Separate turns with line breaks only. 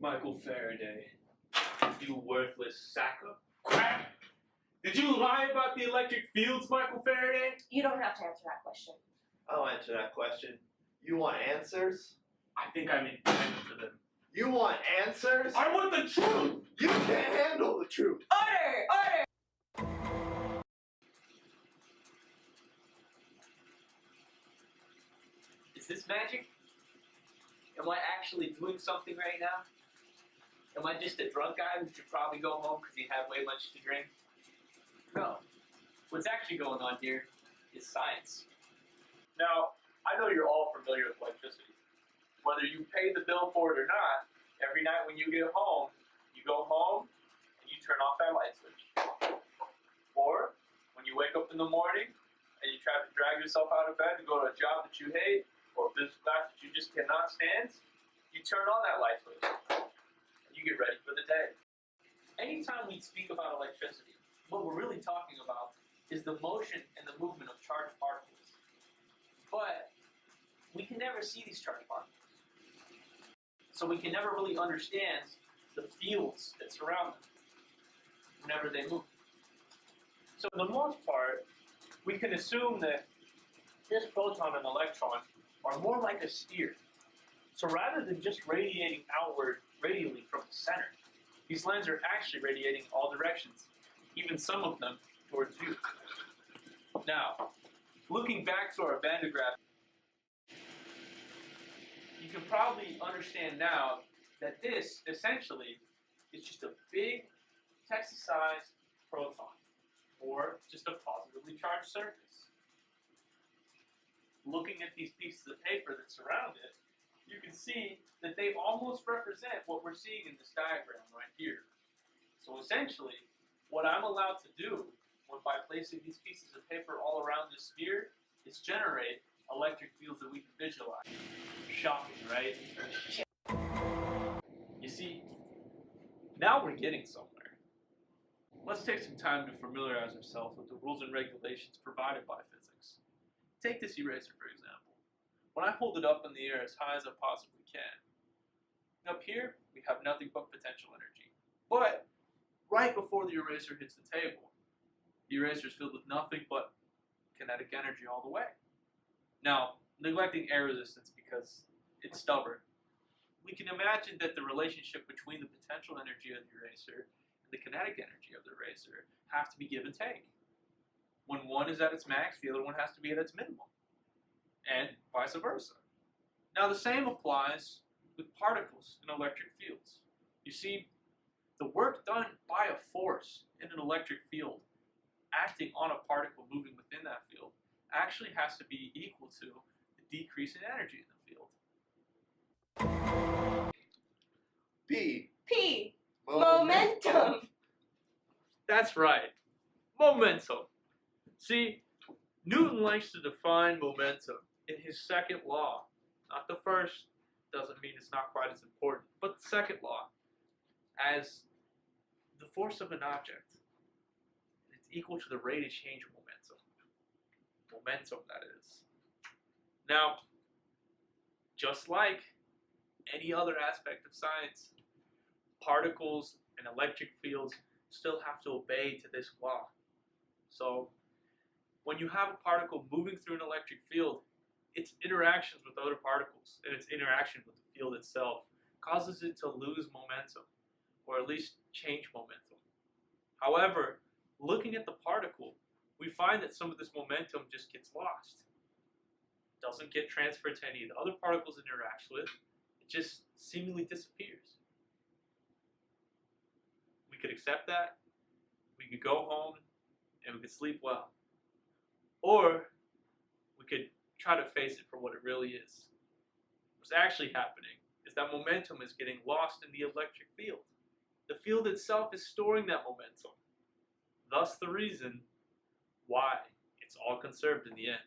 Michael Faraday, you worthless sack of crap! Did you lie about the electric fields, Michael Faraday?
You don't have to answer that question.
I'll answer that question. You want answers?
I think I'm entitled to them.
You want answers?
I want the truth!
You can't handle the truth!
Order! Order!
Is this magic? Am I actually doing something right now? Am I just a drunk guy who should probably go home because he had way much to drink? No. What's actually going on here is science. Now, I know you're all familiar with electricity. Whether you pay the bill for it or not, every night when you get home, you go home and you turn off that light switch. Or, when you wake up in the morning and you try to drag yourself out of bed to go to a job that you hate, or a business class that you just cannot stand, you turn on that light switch and you get ready for the day. Anytime we speak about electricity, what we're really talking about is the motion and the movement of charged particles. But we can never see these charged particles. So we can never really understand the fields that surround them whenever they move. So for the most part, we can assume that this proton and electron are more like a sphere. So rather than just radiating outward radially from the center, these lines are actually radiating all directions, even some of them towards you. Now, looking back to our Van de Graaff, you can probably understand now that this, essentially, is just a big Texas-sized proton, or just a positively charged surface. Looking at these pieces of paper that surround it, you can see that they almost represent what we're seeing in this diagram right here. So essentially, what I'm allowed to do by placing these pieces of paper all around this sphere is generate electric fields that we can visualize. Shocking, right? You see, now we're getting somewhere. Let's take some time to familiarize ourselves with the rules and regulations provided by physics. Take this eraser, for example. When I hold it up in the air as high as I possibly can, up here, we have nothing but potential energy. But right before the eraser hits the table, the eraser is filled with nothing but kinetic energy all the way. Now, neglecting air resistance because it's stubborn, we can imagine that the relationship between the potential energy of the eraser and the kinetic energy of the eraser have to be give and take. When one is at its max, the other one has to be at its minimum, and vice versa. Now, the same applies with particles in electric fields. You see, the work done by a force in an electric field acting on a particle moving within that field actually has to be equal to the decrease in energy in the field.
P.
P. Momentum.
That's right. Momentum. See, Newton likes to define momentum in his second law. Not the first, doesn't mean it's not quite as important, but the second law, as the force of an object. It's equal to the rate of change of momentum. Momentum, that is. Now, just like any other aspect of science, particles and electric fields still have to obey to this law. So, when you have a particle moving through an electric field, its interactions with other particles and its interaction with the field itself causes it to lose momentum, or at least change momentum. However, looking at the particle, we find that some of this momentum just gets lost. It doesn't get transferred to any of the other particles it interacts with. It just seemingly disappears. We could accept that. We could go home and we could sleep well. Or we could try to face it for what it really is. What's actually happening is that momentum is getting lost in the electric field. The field itself is storing that momentum. Thus the reason why it's all conserved in the end.